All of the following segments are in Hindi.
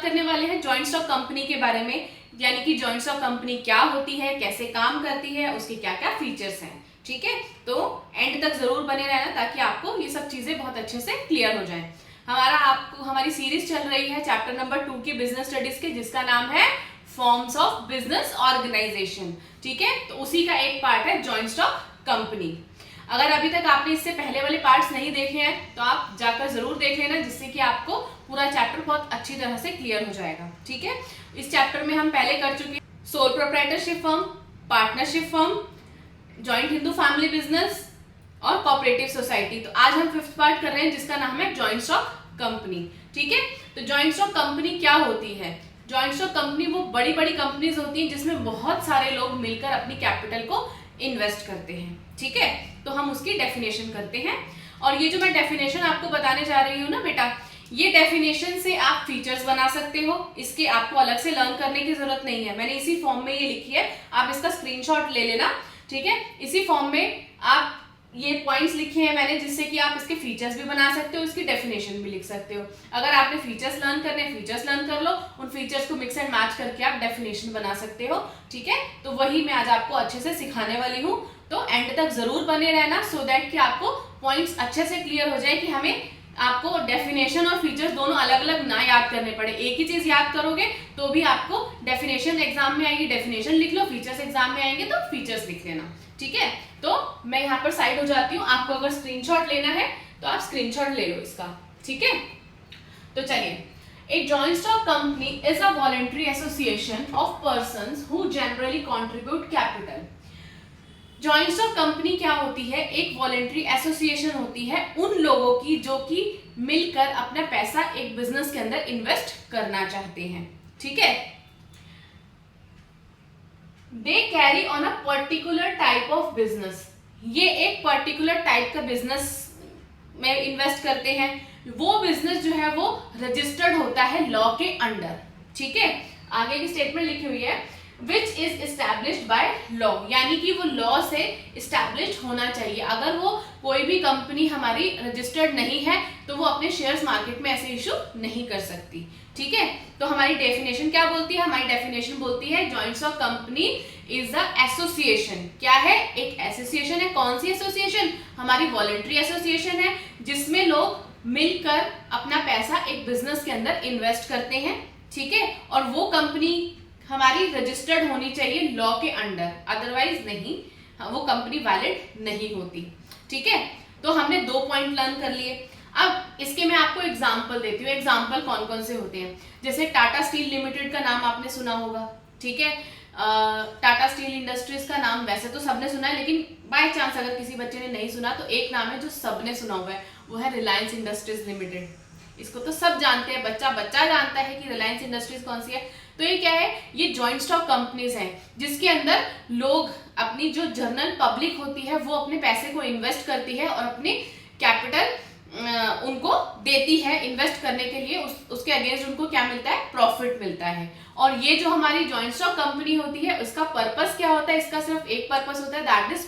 करने वाले हैं जॉइंट स्टॉक कंपनी के बारे में, यानी कि जॉइंट स्टॉक कंपनी क्या होती है, कैसे काम करती है, उसके क्या क्या फीचर्स हैं। ठीक है, तो एंड तक जरूर बने रहना ताकि आपको ये सब चीजें बहुत अच्छे से क्लियर हो जाए। हमारी सीरीज चल रही है चैप्टर नंबर 2 की बिजनेस स्टडीज के, जिसका नाम है फॉर्म्स ऑफ बिजनेस ऑर्गेनाइजेशन। ठीक है, तो उसी का एक पार्ट है जॉइंट स्टॉक कंपनी। अगर अभी तक आपने इससे पहले वाले पार्ट्स नहीं देखे हैं तो आप जाकर जरूर देख लेना, जिससे कि आपको पूरा चैप्टर बहुत अच्छी तरह से क्लियर हो जाएगा। ठीक है, इस चैप्टर में हम पहले कर चुके हैं sole proprietorship firm, partnership firm, joint Hindu family business और कोऑपरेटिव सोसाइटी। तो आज हम 5th पार्ट कर रहे हैं जिसका नाम है जॉइंट स्टॉक कंपनी। ठीक है, तो जॉइंट स्टॉक कंपनी क्या होती है? जॉइंट स्टॉक कंपनी वो बड़ी बड़ी कंपनीज होती हैं जिसमें बहुत सारे लोग मिलकर अपनी कैपिटल को इन्वेस्ट करते हैं। ठीक है, तो हम उसकी डेफिनेशन करते हैं, और ये जो मैं डेफिनेशन आपको बताने जा रही हूँ ना बेटा, ये डेफिनेशन से आप फीचर्स बना सकते हो। इसके आपको अलग से लर्न करने की जरूरत नहीं है, मैंने इसी फॉर्म में ये लिखी है, आप इसका स्क्रीनशॉट ले लेना। ठीक है, इसी फॉर्म में आप ये पॉइंट्स लिखे हैं मैंने, जिससे कि आप इसके फीचर्स भी बना सकते हो, इसकी डेफिनेशन भी लिख सकते हो। अगर आपने फीचर्स लर्न करने, फीचर्स लर्न कर लो, उन फीचर्स को मिक्स एंड मैच करके आप डेफिनेशन बना सकते हो। ठीक है, तो वही मैं आज आपको अच्छे से सिखाने वाली हूँ, तो एंड तक जरूर बने रहना, सो दैट कि आपको पॉइंट्स अच्छे से क्लियर हो जाए कि हमें आपको डेफिनेशन और फीचर्स दोनों अलग अलग ना याद करने पड़े। एक ही चीज याद करोगे तो भी आपको डेफिनेशन एग्जाम में आएगी, डेफिनेशन लिख लो, फीचर्स एग्जाम में आएंगे तो फीचर्स लिख लेना। ठीक है, तो मैं यहाँ पर साइड हो जाती हूँ, आपको अगर स्क्रीनशॉट लेना है तो आप स्क्रीनशॉट ले लो इसका। ठीक है, तो चलिए, A joint stock company is a voluntary association of persons who generally contribute capital. Joint stock company क्या होती है? एक वॉलेंट्री एसोसिएशन होती है उन लोगों की जो कि मिलकर अपना पैसा एक बिजनेस के अंदर इन्वेस्ट करना चाहते हैं। ठीक है, they carry on a particular type of business, ये एक पर्टिकुलर टाइप का बिजनेस में इन्वेस्ट करते हैं। वो बिजनेस जो है वो रजिस्टर्ड होता है लॉ के अंडर। ठीक है, आगे की स्टेटमेंट लिखी हुई है which is established by law, यानी कि वो लॉ से एस्टैब्लिश्ड होना चाहिए। अगर वो कोई भी कंपनी हमारी रजिस्टर्ड नहीं है तो वो अपने शेयर्स मार्केट में ऐसे इशू नहीं कर सकती। ठीक है, तो हमारी डेफिनेशन क्या बोलती है? हमारी डेफिनेशन बोलती है joint stock company is a association. क्या है? एक एसोसिएशन है। कौन सी एसोसिएशन? हमारी वॉलेंट्री एसोसिएशन है, जिसमें लोग मिलकर अपना पैसा एक बिजनेस के अंदर इन्वेस्ट करते हैं। ठीक है, और वो कंपनी हमारी रजिस्टर्ड होनी चाहिए लॉ के अंडर, अदरवाइज नहीं, वो कंपनी वैलिड नहीं होती। ठीक है, तो हमने 2 पॉइंट लर्न कर लिए। अब इसके मैं आपको एग्जांपल देती हूँ। एग्जांपल कौन कौन से होते हैं? जैसे टाटा स्टील लिमिटेड का नाम आपने सुना होगा। ठीक है, टाटा स्टील इंडस्ट्रीज का नाम वैसे तो सबने सुना है, लेकिन बाय चांस अगर किसी बच्चे ने नहीं सुना तो एक नाम है जो सबने सुना हुआ है, वो है रिलायंस इंडस्ट्रीज लिमिटेड। इसको तो सब जानते हैं, बच्चा बच्चा जानता है कि रिलायंस इंडस्ट्रीज कौन सी है। तो ये क्या है? ये जॉइंट स्टॉक कंपनीज हैं जिसके अंदर लोग, अपनी जो जनरल पब्लिक होती है वो अपने पैसे को इन्वेस्ट करती है और अपनी कैपिटल उनको देती है इन्वेस्ट करने के लिए। उसके अगेंस्ट उनको क्या मिलता है? प्रॉफिट मिलता है। और ये जो हमारी जॉइंट स्टॉक कंपनी होती है उसका पर्पस क्या होता है? इसका सिर्फ एक पर्पस होता है, that is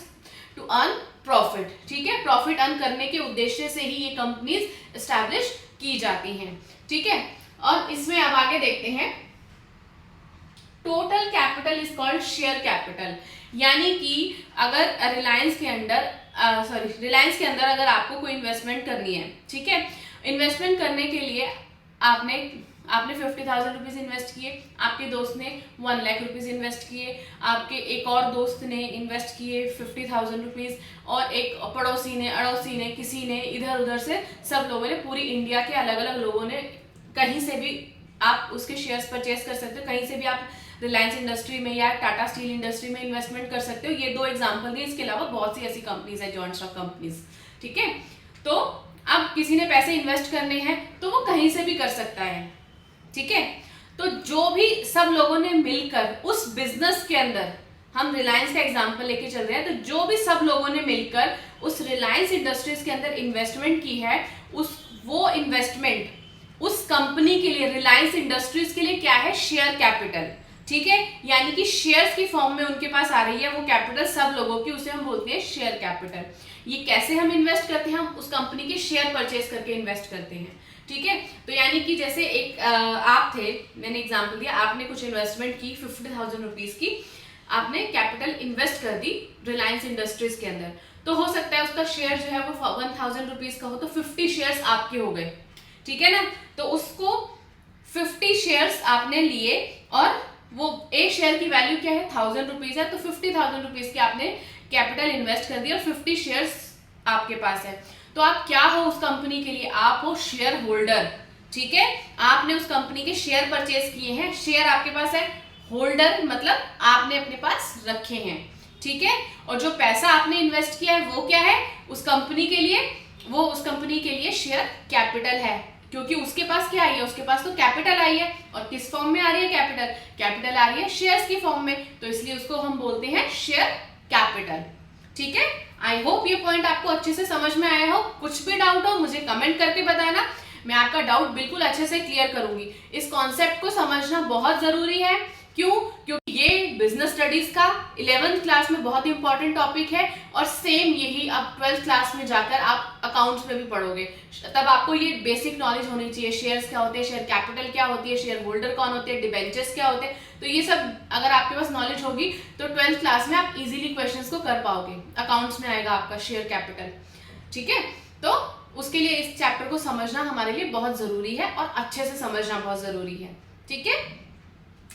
to earn profit. ठीक है, प्रॉफिट अर्न करने के उद्देश्य से ही ये कंपनीज एस्टैब्लिश की जाती हैं। ठीक है, और इसमें अब आगे देखते हैं, total capital is called share capital, यानी कि अगर रिलायंस के अंदर अगर आपको कोई इन्वेस्टमेंट करनी है, ठीक है, इन्वेस्टमेंट करने के लिए आपने 50,000 रुपीज इन्वेस्ट किए, आपके दोस्त ने 1 लाख रुपीज इन्वेस्ट किए, आपके एक और दोस्त ने इन्वेस्ट किए 50,000 रुपीज, और एक पड़ोसी ने, अड़ोसी ने, किसी ने, इधर उधर से सब लोगों ने, पूरी इंडिया के अलग अलग लोगों ने, कहीं से भी आप उसके शेयर्स परचेज कर सकते हो, कहीं से भी आप रिलायंस इंडस्ट्री में या टाटा स्टील इंडस्ट्री में इन्वेस्टमेंट कर सकते हो। ये 2 एग्जांपल दिए, इसके अलावा बहुत सी ऐसी कंपनीज है जॉइंट स्टॉक कंपनीज। ठीक है, तो अब किसी ने पैसे इन्वेस्ट करने हैं तो वो कहीं से भी कर सकता है। ठीक है, तो जो भी सब लोगों ने मिलकर उस बिजनेस के अंदर, हम रिलायंस का एग्जांपल लेके चल रहे हैं, तो जो भी सब लोगों ने मिलकर उस रिलायंस इंडस्ट्रीज के अंदर इन्वेस्टमेंट की है, वो इन्वेस्टमेंट उस कंपनी के लिए, रिलायंस इंडस्ट्रीज के लिए क्या है? Share capital. ठीक है, यानी कि शेयर्स की फॉर्म में उनके पास आ रही है वो कैपिटल सब लोगों की, उसे हम बोलते हैं शेयर कैपिटल। ये कैसे हम इन्वेस्ट करते हैं? हम उस कंपनी के शेयर परचेज करके इन्वेस्ट करते हैं। ठीक है। तो यानी कि जैसे एक आप थे, मैंने एग्जांपल दिया, आपने कुछ इन्वेस्टमेंट की 50,000 रुपीज की, आपने कैपिटल इन्वेस्ट कर दी रिलायंस इंडस्ट्रीज के अंदर, तो हो सकता है उसका शेयर जो है वो 1,000 रुपीज का हो, तो 50 शेयर्स आपके हो गए, ठीक है ना। तो उसको 50 शेयर्स आपने लिए और वो एक शेयर की वैल्यू क्या है, 1,000 रुपीज है, तो 50,000 रुपीज की आपने कैपिटल इन्वेस्ट कर दिया और 50 शेयर्स आपके पास है। तो आप क्या हो उस कंपनी के लिए, आप हो शेयर होल्डर, ठीक है। आपने उस कंपनी के शेयर परचेज किए हैं, शेयर आपके पास है, होल्डर मतलब आपने अपने पास रखे हैं, ठीक है। और जो पैसा आपने इन्वेस्ट किया है वो क्या है उस कंपनी के लिए, वो उस कंपनी के लिए शेयर कैपिटल है, क्योंकि उसके पास क्या आई है, उसके पास तो कैपिटल आई है। और किस फॉर्म में आ रही है कैपिटल, कैपिटल आ रही है शेयर्स की फॉर्म में, तो इसलिए उसको हम बोलते हैं शेयर कैपिटल, ठीक है। आई होप ये पॉइंट आपको अच्छे से समझ में आया हो। कुछ भी डाउट हो मुझे कमेंट करके बताना, मैं आपका डाउट बिल्कुल अच्छे से क्लियर करूंगी। इस कॉन्सेप्ट को समझना बहुत जरूरी है, क्यों, क्योंकि ये बिजनेस स्टडीज का 11th क्लास में बहुत इंपॉर्टेंट टॉपिक है, और सेम यही अब 12th क्लास में जाकर आप अकाउंट्स में भी पढ़ोगे, तब आपको ये बेसिक नॉलेज होनी चाहिए। शेयर्स क्या होते हैं, शेयर कैपिटल क्या होती है, शेयर होल्डर कौन होते हैं, डिबेंचर्स क्या होते हैं, तो ये सब अगर आपके पास नॉलेज होगी तो 12th क्लास में आप इजीली क्वेश्चंस को कर पाओगे, अकाउंट्स में आएगा आपका शेयर कैपिटल, ठीक है। तो उसके लिए इस चैप्टर को समझना हमारे लिए बहुत जरूरी है और अच्छे से समझना बहुत जरूरी है, ठीक है।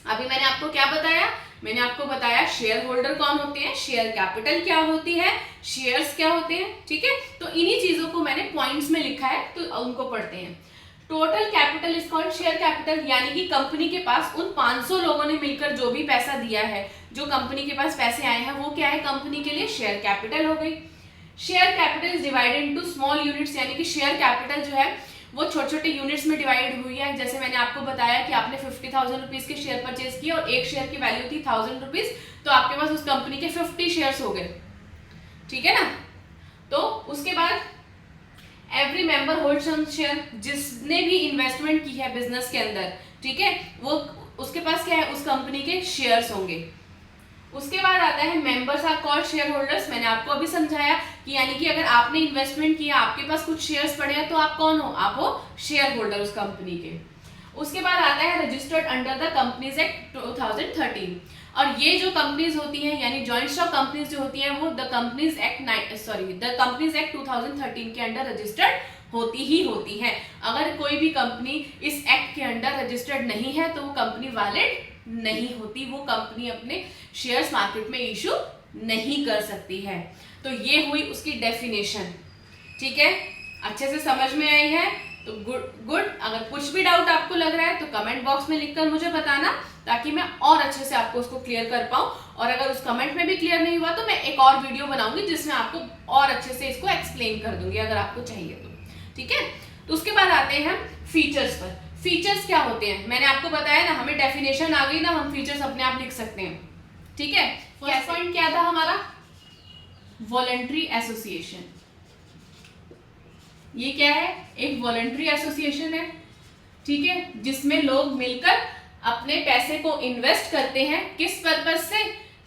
अभी मैंने आपको क्या बताया, मैंने आपको बताया शेयर होल्डर कौन होते हैं, शेयर कैपिटल क्या होती है, शेयर्स क्या होते हैं, ठीक है। तो इन्हीं चीजों को मैंने पॉइंट्स में लिखा है, तो उनको पढ़ते हैं। Total capital is called share capital, यानी कि कंपनी के पास उन 500 लोगों ने मिलकर जो भी पैसा दिया है, जो कंपनी के पास पैसे आए हैं, वो क्या है कंपनी के लिए शेयर कैपिटल हो गई। Share capital is divided into small units, यानी कि शेयर कैपिटल जो है वो छोटे छोटे यूनिट्स में डिवाइड हुई है। जैसे मैंने आपको बताया कि आपने 50,000 रुपीज के शेयर परचेज किए और एक शेयर की वैल्यू थी 1,000 रुपीज, तो आपके पास उस कंपनी के 50 शेयर्स हो गए, ठीक है ना। तो उसके बाद एवरी मेंबर होल्ड्स सम शेयर, जिसने भी इन्वेस्टमेंट की है बिजनेस के अंदर, ठीक है, वो उसके पास क्या है उस कंपनी के शेयर्स होंगे। उसके बाद आता है members are called shareholders, मैंने आपको अभी समझाया कि यानी कि अगर आपने इन्वेस्टमेंट किया, आपके पास कुछ शेयर्स पड़े हैं, तो आप कौन हो, आप हो शेयर होल्डर उस कंपनी के। उसके बाद आता है registered under the companies act 2013, और ये जो कंपनीज होती हैं यानी जॉइंट स्टॉक कंपनीज जो होती हैं वो द कंपनीज एक्ट 2013 के अंडर रजिस्टर्ड होती ही होती है। अगर कोई भी कंपनी इस एक्ट के अंडर रजिस्टर्ड नहीं है तो वो कंपनी वैलिड नहीं होती, वो कंपनी अपने शेयर्स मार्केट में इशू नहीं कर सकती है। तो ये हुई उसकी डेफिनेशन, ठीक है, अच्छे से समझ में आई है तो गुड। अगर कुछ भी डाउट आपको लग रहा है तो कमेंट बॉक्स में लिखकर मुझे बताना, ताकि मैं और अच्छे से आपको उसको क्लियर कर पाऊँ। और अगर उस कमेंट में भी क्लियर नहीं हुआ तो मैं एक और वीडियो बनाऊंगी जिसमें आपको और अच्छे से इसको एक्सप्लेन कर दूंगी अगर आपको चाहिए तो, ठीक है। तो उसके बाद आते हैं हम फीचर्स पर। फीचर्स क्या होते हैं, मैंने आपको बताया ना, हमें डेफिनेशन आ गई ना, हम फीचर्स अपने आप लिख सकते हैं, ठीक है। फर्स्ट पॉइंट क्या था हमारा, वॉलंटरी एसोसिएशन। ये क्या है, एक वॉलंटरी एसोसिएशन है, ठीक है, जिसमें लोग मिलकर अपने पैसे को इन्वेस्ट करते हैं, किस पर्पज से,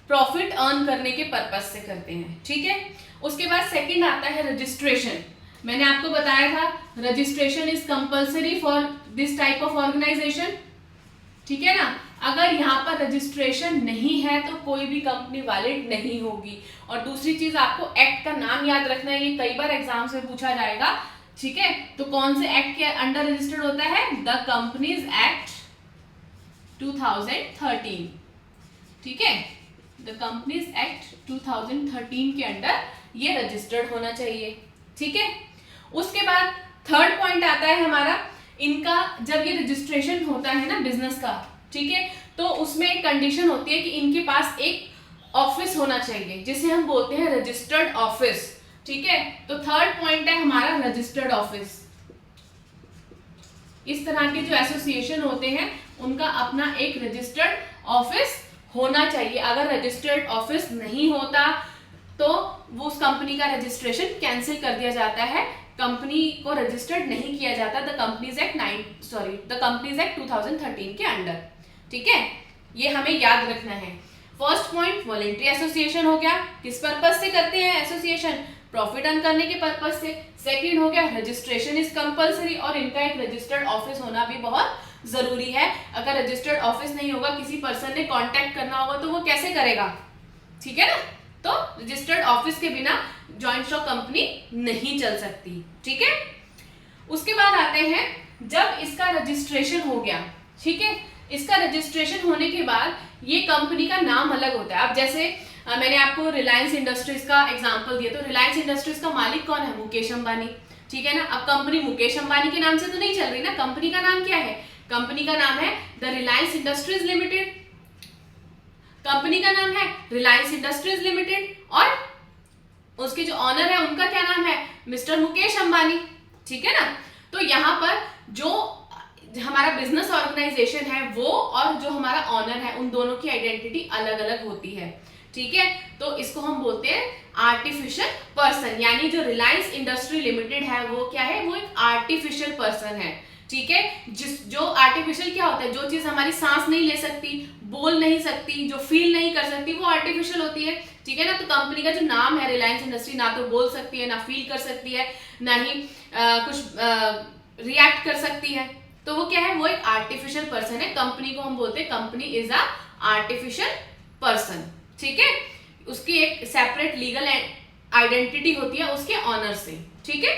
प्रॉफिट अर्न करने के पर्पज से करते हैं, ठीक है। उसके बाद सेकंड आता है रजिस्ट्रेशन। मैंने आपको बताया था registration is compulsory for this type of organisation, ठीक है ना। अगर यहाँ पर रजिस्ट्रेशन नहीं है तो कोई भी कंपनी वैलिड नहीं होगी। और दूसरी चीज, आपको एक्ट का नाम याद रखना है, ये कई बार एग्जाम्स में पूछा जाएगा, ठीक है। तो कौन से एक्ट के अंडर रजिस्टर्ड होता है, द कंपनीज एक्ट 2013, ठीक है, द कंपनीज एक्ट 2013 के अंडर ये रजिस्टर्ड होना चाहिए, ठीक है। उसके बाद थर्ड पॉइंट आता है हमारा, इनका जब ये रजिस्ट्रेशन होता है ना बिजनेस का, ठीक है, तो उसमें एक कंडीशन होती है कि इनके पास एक ऑफिस होना चाहिए जिसे हम बोलते हैं रजिस्टर्ड ऑफिस, ठीक है। तो थर्ड पॉइंट है हमारा रजिस्टर्ड ऑफिस। इस तरह के जो एसोसिएशन होते हैं उनका अपना एक रजिस्टर्ड ऑफिस होना चाहिए। अगर रजिस्टर्ड ऑफिस नहीं होता तो वो उस कंपनी का रजिस्ट्रेशन कैंसिल कर दिया जाता है, कंपनी को रजिस्टर्ड नहीं किया जाता द कंपनीज एक्ट 2013 के अंडर, ठीक है। ये हमें याद रखना है। फर्स्ट पॉइंट वॉलंटरी एसोसिएशन हो गया, किस पर्पज से करते हैं एसोसिएशन, प्रॉफिट अर्न करने के पर्पज से। सेकंड हो गया रजिस्ट्रेशन इज कंपलसरी, और इनका एक रजिस्टर्ड ऑफिस होना भी बहुत जरूरी है। अगर रजिस्टर्ड ऑफिस नहीं होगा, किसी पर्सन ने कांटेक्ट करना होगा तो वो कैसे करेगा, ठीक है ना। तो रजिस्टर्ड ऑफिस के बिना जॉइंट स्टॉक कंपनी नहीं चल सकती, ठीक है। उसके बाद आते हैं, जब इसका रजिस्ट्रेशन हो गया, ठीक है, इसका रजिस्ट्रेशन होने के बाद ये कंपनी का नाम अलग होता है। अब जैसे मैंने आपको रिलायंस इंडस्ट्रीज का एग्जांपल दिया, तो रिलायंस इंडस्ट्रीज का मालिक कौन है, मुकेश अंबानी, ठीक है ना। अब कंपनी मुकेश अंबानी के नाम से तो नहीं चल रही ना, कंपनी का नाम क्या है, कंपनी का नाम है the Reliance industries limited, company का नाम है रिलायंस इंडस्ट्रीज लिमिटेड, और उसके जो ऑनर है उनका क्या नाम है, मिस्टर मुकेश अंबानी, ठीक है ना। तो यहाँ पर जो हमारा बिजनेस ऑर्गेनाइजेशन है वो और जो हमारा ऑनर है, उन दोनों की आइडेंटिटी अलग अलग होती है, ठीक है। तो इसको हम बोलते हैं आर्टिफिशियल पर्सन, यानी जो रिलायंस इंडस्ट्री लिमिटेड है वो क्या है, वो एक आर्टिफिशियल पर्सन है, ठीक है। जो आर्टिफिशियल क्या होता है, जो चीज हमारी सांस नहीं ले सकती, बोल नहीं सकती, जो फील नहीं कर सकती, वो आर्टिफिशियल होती है, ठीक है ना। तो कंपनी का जो नाम है रिलायंस इंडस्ट्री, ना तो बोल सकती है, ना फील कर सकती है, ना ही कुछ रिएक्ट कर सकती है, तो वो क्या है, वो एक आर्टिफिशियल पर्सन है। कंपनी को हम बोलते हैं company is a artificial person, ठीक है। उसकी एक सेपरेट लीगल आइडेंटिटी होती है उसके ऑनर से, ठीक है।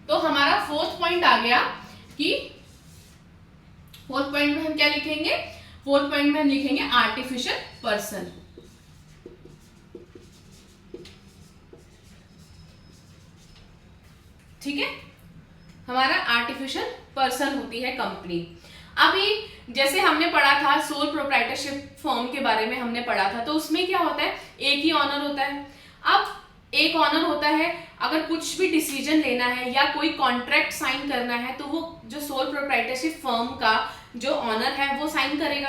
तो हमारा फोर्थ पॉइंट आ गया कि फोर्थ पॉइंट में हम क्या लिखेंगे, फोर्थ पॉइंट में हम लिखेंगे आर्टिफिशियल पर्सन, ठीक है। हमारा आर्टिफिशियल पर्सन होती है कंपनी। अभी जैसे हमने पढ़ा था सोल प्रोप्राइटरशिप फॉर्म के बारे में हमने पढ़ा था, तो उसमें क्या होता है, एक ही ऑनर होता है। अब एक ऑनर होता है, अगर कुछ भी डिसीजन लेना है या कोई कॉन्ट्रैक्ट साइन करना है तो वो जो सोल प्रोप्राइटरशिप फर्म का जो ऑनर है वो साइन करेगा।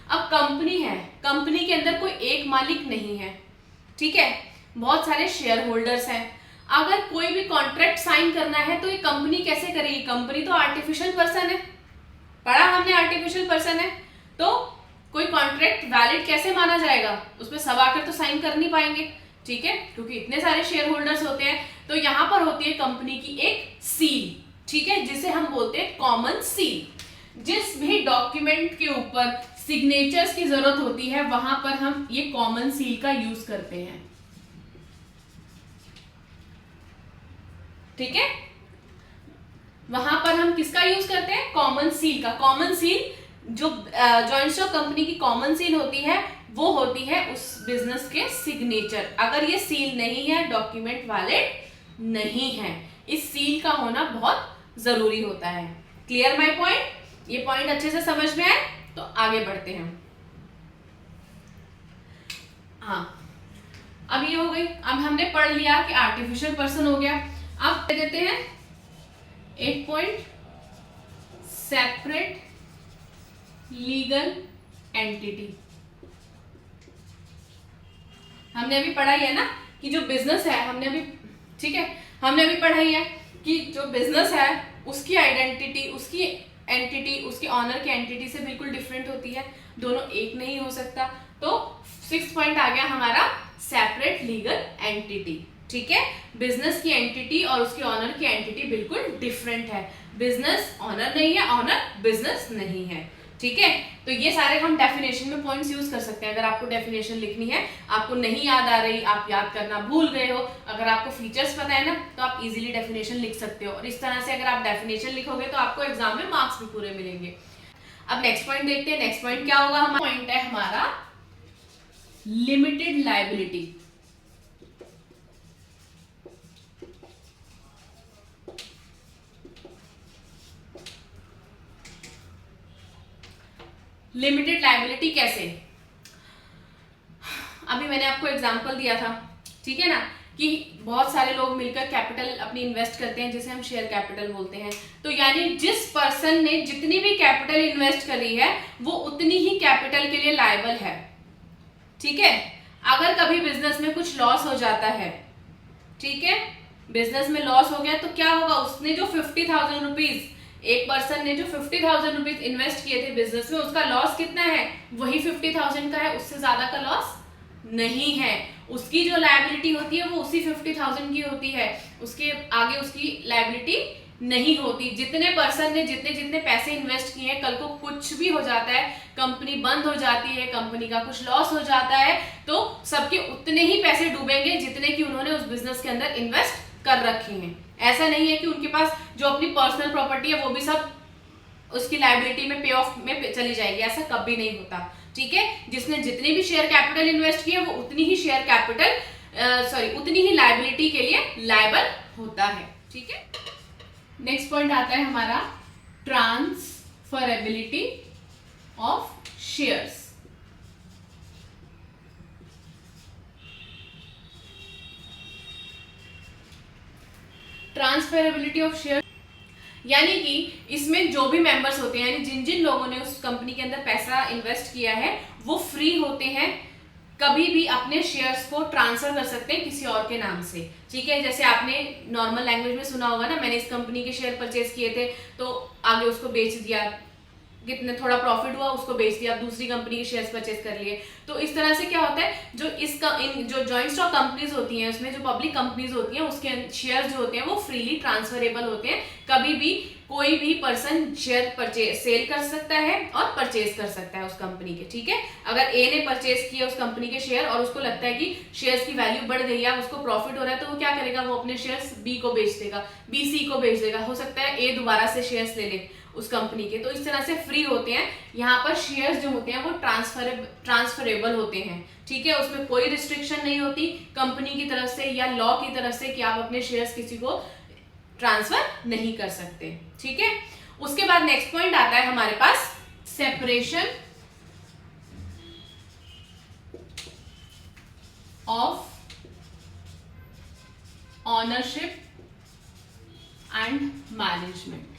अब कंपनी है, कंपनी के अंदर कोई एक मालिक नहीं है, ठीक है, बहुत सारे शेयर होल्डर्स हैं। अगर कोई भी कॉन्ट्रैक्ट साइन करना है तो ये कंपनी कैसे करेगी, कंपनी तो आर्टिफिशियल पर्सन है, पढ़ा हमने आर्टिफिशियल पर्सन है, तो कोई कॉन्ट्रैक्ट वैलिड कैसे माना जाएगा, उसमें सब आकर तो साइन कर नहीं पाएंगे, ठीक है, क्योंकि इतने सारे शेयर होल्डर्स होते हैं। तो यहाँ पर होती है कंपनी की एक सील, ठीक है, जिसे हम बोलते हैं कॉमन सील। जिस भी डॉक्यूमेंट के ऊपर सिग्नेचर्स की जरूरत होती है वहां पर हम ये कॉमन सील का यूज करते हैं, ठीक है। वहां पर हम किसका यूज करते हैं, कॉमन सील का। कॉमन सील जो जॉइंट स्टॉक कंपनी की कॉमन सील होती है वो होती है उस बिजनेस के सिग्नेचर। अगर ये सील नहीं है, डॉक्यूमेंट वैलिड नहीं है। इस सील का होना बहुत जरूरी होता है। क्लियर माय पॉइंट, ये पॉइंट अच्छे से समझ में आए तो आगे बढ़ते हैं। हाँ, अब ये हो गई, अब हमने पढ़ लिया कि आर्टिफिशियल पर्सन हो गया। अब दे देते हैं एक पॉइंट, सेपरेट लीगल एंटिटी। हमने अभी पढ़ा ही है ना कि जो बिजनेस है, हमने अभी, ठीक है, हमने अभी पढ़ा ही है कि जो बिजनेस है उसकी आइडेंटिटी, उसकी एंटिटी, उसके ऑनर की एंटिटी से बिल्कुल डिफरेंट होती है, दोनों एक नहीं हो सकता। तो 6 पॉइंट आ गया हमारा सेपरेट लीगल एंटिटी, ठीक है। बिजनेस की एंटिटी और उसके ऑनर की एंटिटी बिल्कुल डिफरेंट है। बिजनेस ऑनर नहीं है, ऑनर बिजनेस नहीं है, ठीक है। तो ये सारे हम डेफिनेशन में पॉइंट्स यूज कर सकते हैं। अगर आपको डेफिनेशन लिखनी है, आपको नहीं याद आ रही, आप याद करना भूल गए हो, अगर आपको फीचर्स पता है ना, तो आप इजीली डेफिनेशन लिख सकते हो। और इस तरह से अगर आप डेफिनेशन लिखोगे तो आपको एग्जाम में मार्क्स भी पूरे मिलेंगे। अब नेक्स्ट पॉइंट देखते हैं। नेक्स्ट पॉइंट क्या होगा, हमारा पॉइंट है हमारा लिमिटेड लायबिलिटी। लिमिटेड लायबिलिटी कैसे, अभी मैंने आपको एग्जांपल दिया था, ठीक है ना, कि बहुत सारे लोग मिलकर कैपिटल अपनी इन्वेस्ट करते हैं जिसे हम शेयर कैपिटल बोलते हैं। तो यानी जिस पर्सन ने जितनी भी कैपिटल इन्वेस्ट करी है वो उतनी ही कैपिटल के लिए लायबल है, ठीक है। अगर कभी बिजनेस में कुछ लॉस हो जाता है, ठीक है, बिजनेस में लॉस हो गया तो क्या होगा, उसने जो 50,000 रुपीज, एक पर्सन ने जो 50,000 रुपीज इन्वेस्ट किए थे बिजनेस में, उसका लॉस कितना है, वही 50,000 का है, उससे ज्यादा का लॉस नहीं है। उसकी जो लायबिलिटी होती है वो उसी 50,000 की होती है, उसके आगे उसकी लायबिलिटी नहीं होती। जितने पर्सन ने जितने जितने पैसे इन्वेस्ट किए हैं, कल को कुछ भी हो जाता है, कंपनी बंद हो जाती है, कंपनी का कुछ लॉस हो जाता है, तो सबके उतने ही पैसे डूबेंगे जितने कि उन्होंने उस बिजनेस के अंदर इन्वेस्ट कर रखे हैं। ऐसा नहीं है कि उनके पास जो अपनी पर्सनल प्रॉपर्टी है वो भी सब उसकी लायबिलिटी में पे ऑफ में चली जाएगी, ऐसा कभी नहीं होता। ठीक है, जिसने जितनी भी शेयर कैपिटल इन्वेस्ट की है वो उतनी ही शेयर कैपिटल उतनी ही लायबिलिटी के लिए लायबल होता है। ठीक है, नेक्स्ट पॉइंट आता है हमारा transferability of shares. Transferability of share यानी कि इसमें जो भी मेंबर्स होते हैं, यानी जिन जिन लोगों ने उस कंपनी के अंदर पैसा इन्वेस्ट किया है वो फ्री होते हैं, कभी भी अपने शेयर्स को ट्रांसफर कर सकते हैं किसी और के नाम से। ठीक है, जैसे आपने नॉर्मल लैंग्वेज में सुना होगा ना, मैंने इस कंपनी के शेयर परचेज किए थे तो आगे उसको बेच दिया, कितने थोड़ा प्रॉफिट हुआ उसको बेच दिया, दूसरी कंपनी के शेयर्स परचेज कर लिए। तो इस तरह से क्या होता है, जो जो जॉइंट स्टॉक कंपनीज होती हैं उसमें जो पब्लिक कंपनीज होती हैं उसके शेयर्स जो होते हैं वो फ्रीली ट्रांसफरेबल होते हैं, कभी भी कोई भी पर्सन शेयर सेल कर सकता है और परचेज कर सकता है उस कंपनी के। ठीक है, अगर ए ने परचेज किया उस कंपनी के शेयर और उसको लगता है कि शेयर्स की वैल्यू बढ़ गई है, उसको प्रॉफिट हो रहा है, तो वो क्या करेगा, वो अपने शेयर्स बी को बेच देगा, बी सी को बेच देगा, हो सकता है ए दोबारा से शेयर्स ले ले उस कंपनी के। तो इस तरह से फ्री होते हैं। यहाँ पर शेयर्स जो होते हैं वो ट्रांसफरेबल होते हैं। ठीक है, उसमें कोई रिस्ट्रिक्शन नहीं होती कंपनी की तरफ से या लॉ की तरफ से कि आप अपने शेयर्स किसी को ट्रांसफर नहीं कर सकते। ठीक है, उसके बाद नेक्स्ट पॉइंट आता है हमारे पास separation of ownership and management.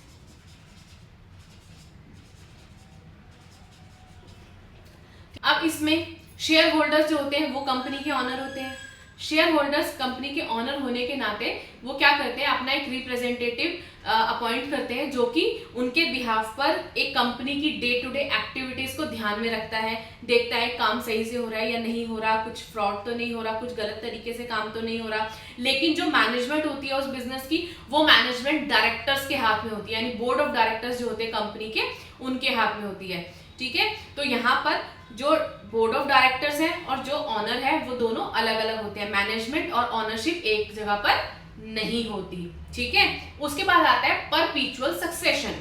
अब इसमें शेयर होल्डर्स जो होते हैं वो कंपनी के ऑनर होते हैं। शेयर होल्डर्स कंपनी के ऑनर होने के नाते वो क्या करते हैं, अपना एक रिप्रेजेंटेटिव अपॉइंट करते हैं जो कि उनके बिहाफ पर एक कंपनी की डे टू डे एक्टिविटीज को ध्यान में रखता है, देखता है काम सही से हो रहा है या नहीं हो रहा, कुछ फ्रॉड तो नहीं हो रहा, कुछ गलत तरीके से काम तो नहीं हो रहा। लेकिन जो मैनेजमेंट होती है उस बिजनेस की, वो मैनेजमेंट डायरेक्टर्स के हाथ में होती है, यानी बोर्ड ऑफ डायरेक्टर्स जो होते हैं कंपनी के, उनके हाथ में होती है। ठीक है, तो यहाँ पर जो बोर्ड ऑफ डायरेक्टर्स हैं और जो ऑनर है वो दोनों अलग अलग होते हैं, मैनेजमेंट और ऑनरशिप एक जगह पर नहीं होती। ठीक है, उसके बाद आता है परपीचुअल सक्सेशन।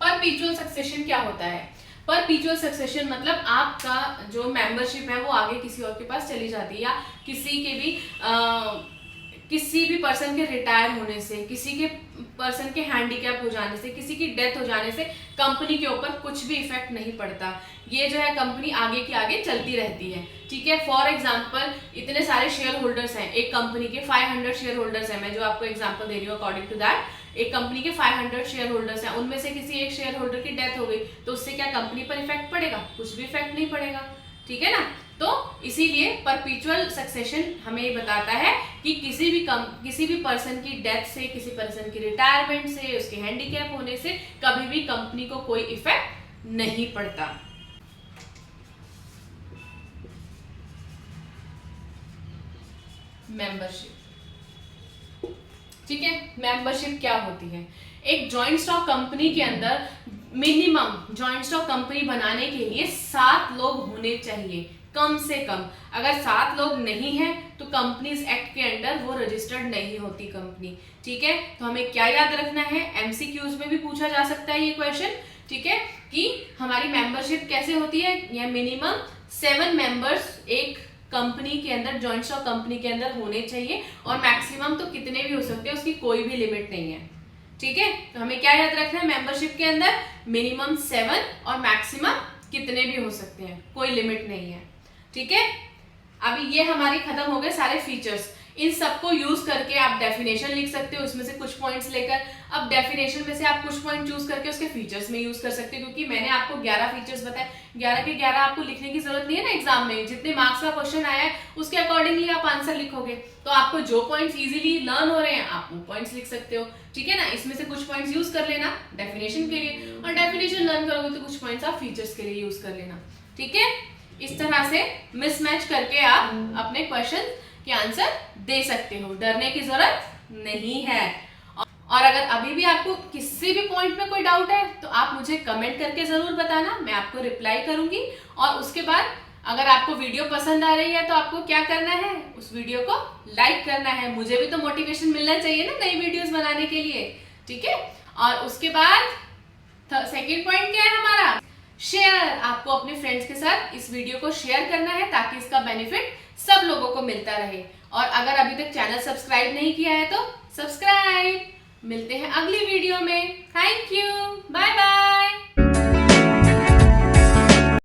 परपीचुअल सक्सेशन क्या होता है? परपीचुअल सक्सेशन मतलब आपका जो मेंबरशिप है वो आगे किसी और के पास चली जाती है, या किसी भी पर्सन के रिटायर होने से, किसी के पर्सन के हैंडीकैप हो जाने से, किसी की डेथ हो जाने से कंपनी के ऊपर कुछ भी इफेक्ट नहीं पड़ता। ये जो है कंपनी आगे की आगे चलती रहती है। ठीक है, फॉर एग्जांपल इतने सारे शेयर होल्डर्स हैं एक कंपनी के, 500 शेयर होल्डर्स हैं, मैं जो आपको एग्जांपल दे रही हूँ अकॉर्डिंग टू दैट, एक कंपनी के 500 शेयर होल्डर्स हैं, उनमें से किसी एक शेयर होल्डर की डेथ हो गई तो उससे क्या कंपनी पर इफेक्ट पड़ेगा? कुछ भी इफेक्ट नहीं पड़ेगा। ठीक है ना, तो इसीलिए परपीचुअल सक्सेशन हमें ये बताता है कि किसी भी पर्सन की डेथ से, किसी पर्सन की रिटायरमेंट से, उसके हैंडीकैप होने से कभी भी कंपनी को कोई इफेक्ट नहीं पड़ता। मेंबरशिप, ठीक है, मेंबरशिप क्या होती है? एक जॉइंट स्टॉक कंपनी के अंदर मिनिमम जॉइंट स्टॉक कंपनी बनाने के लिए 7 लोग होने चाहिए कम से कम। अगर 7 लोग नहीं है तो कंपनीज एक्ट के अंडर वो रजिस्टर्ड नहीं होती कंपनी। ठीक है, तो हमें क्या याद रखना है, एमसीक्यूज में भी पूछा जा सकता है ये क्वेश्चन। ठीक है, कि हमारी मेंबरशिप कैसे होती है, या मिनिमम 7 मेंबर्स एक कंपनी के अंदर, जॉइंट स्टॉक कंपनी के अंदर होने चाहिए, और मैक्सिमम तो कितने भी हो सकते हैं, उसकी कोई भी लिमिट नहीं है। ठीक है, तो हमें क्या याद रखना है, मेंबरशिप के अंदर मिनिमम 7 और मैक्सिमम कितने भी हो सकते हैं, कोई लिमिट नहीं है। ठीक है, अभी ये हमारी खत्म हो गए सारे फीचर्स। इन सबको यूज करके आप डेफिनेशन लिख सकते हो, उसमें से कुछ पॉइंट्स लेकर। अब डेफिनेशन में से आप कुछ पॉइंट चूज करके उसके फीचर्स में यूज कर सकते हो, क्योंकि मैंने आपको 11 फीचर्स बताए, 11 के 11 आपको लिखने की जरूरत नहीं है ना एग्जाम में। जितने मार्क्स का क्वेश्चन आया है उसके अकॉर्डिंगली आप आंसर लिखोगे, तो आपको जो पॉइंट्स इजीली लर्न हो रहे हैं आप वो पॉइंट्स लिख सकते हो, ठीक है ना। इसमें से कुछ पॉइंट्स यूज कर लेना डेफिनेशन के लिए, और डेफिनेशन लर्न करोगे तो कुछ पॉइंट्स आप फीचर्स के लिए यूज कर लेना, ठीक है। इस तरह से मिसमैच करके आप अपने क्वेश्चन के आंसर दे सकते हो, डरने की जरूरत नहीं है। और अगर अभी भी आपको किसी भी पॉइंट में कोई डाउट है तो आप मुझे कमेंट करके जरूर बताना, मैं आपको रिप्लाई करूंगी। और उसके बाद अगर आपको वीडियो पसंद आ रही है तो आपको क्या करना है, उस वीडियो को लाइक करना है। मुझे भी तो मोटिवेशन मिलना चाहिए ना नई वीडियोस बनाने के लिए, ठीक है। और उसके बाद सेकंड पॉइंट क्या है हमारा, शेयर। आपको अपने फ्रेंड्स के साथ इस वीडियो को शेयर करना है ताकि इसका बेनिफिट सब लोगों को मिलता रहे। और अगर अभी तक चैनल सब्सक्राइब नहीं किया है तो सब्सक्राइब। मिलते हैं अगली वीडियो में। Thank you, bye bye.